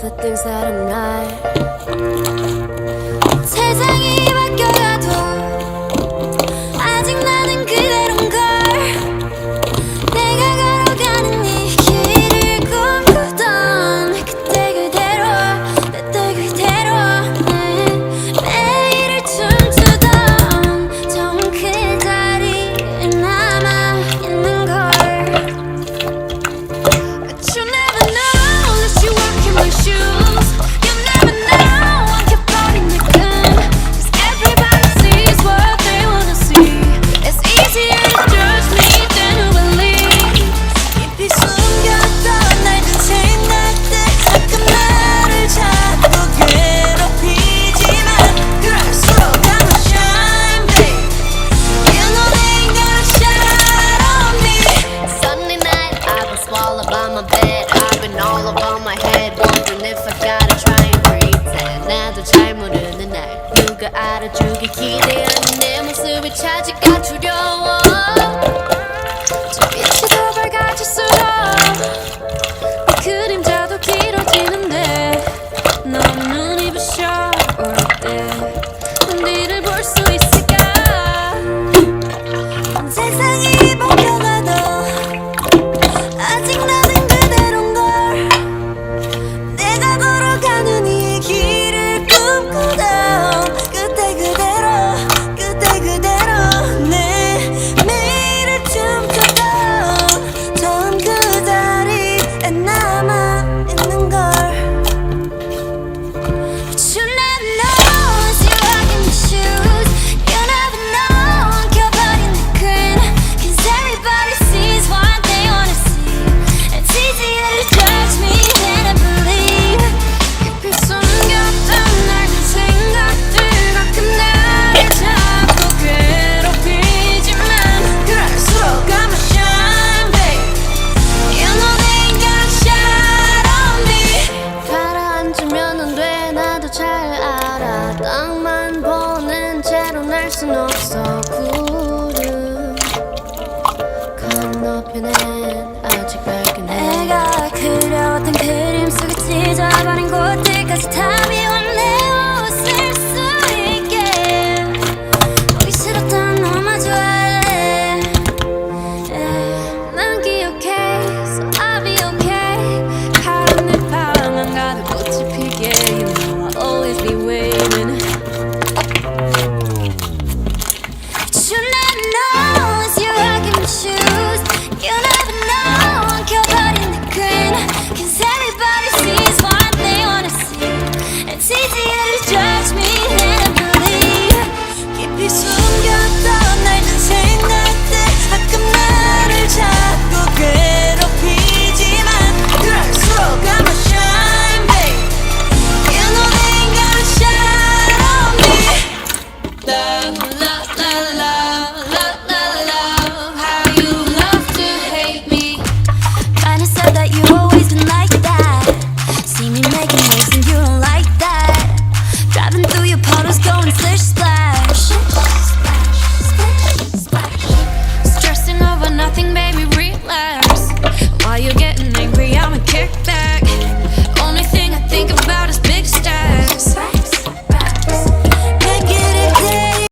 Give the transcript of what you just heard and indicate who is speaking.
Speaker 1: the things that are not. 세상이 바뀌어가도 아직 나는 그대로인걸. 내가 걸어가는 이 길을 꿈꾸던 그때 그대로 매일을 춤추던 정 그 자리에 남아있는걸. But you never know unless you walk in my shoes. You never know 엉켜버린 느낌. Cause everybody sees what they wanna see. It's easier to judge me than to believe. 깊이 숨겼던 낡은 생각들 가끔 나를 자꾸 괴롭히지만 그럴수록 I'ma shine, babe. You know they ain't gonna shine on me. Sunday night I've been swallowed by my bed. I've been all above my head wondering if I gotta try and pretend. 나도 잘 모르는 날 누가 알아주길 기대하는 내 모습이 차지가 두려워. 저 빛이 더 밝아질수록 내 그림자도 길어지는데 너무 눈이 부셔 오를 때 뒤를 볼 수 있을까. 세상이 바뀌어가도 아직 나는 그대로인걸. 내가 걸어가는 이 길을 꿈꾸던 그때 그대로 내 매일을 춤추던 처음 그 자리에 남아있는걸. But you never know as you walk in my shoes. You never know 엉켜버린 내 끈. Cause everybody sees what they wanna see. It's easier to judge me than I believe. 깊이 숨겼던 낡은 생각들 가끔 나를 자꾸 괴롭히지만 그럴수록 I'ma shine, babe. You know they ain't gonna shine on me. 가라앉으면 안 돼, 나도 잘 알아. 땅만 보는 채로 날 순 없어. 구름 건너편엔 아직 밝은 해. 내가 그려왔던 그림 속에 찢어버린 곳들까지 다 비워 내 옷을 수 있게. 보기 싫었던 너만 좋아할래. 난 기억해, so I'll be okay. 가을 내 방안 가득 꽃이 피게. You know I'll always be waiting. But you never know as you walk in my shoes. You never know 엉켜버린 내 끈. Cause everybody sees what they wanna see. It's easier to judge me than I believe. 깊이 숨겼던 낡은 생각들 가끔 나를 자꾸 괴롭히지만 그럴수록 I'ma shine, babe. You know they ain't gonna shine on me.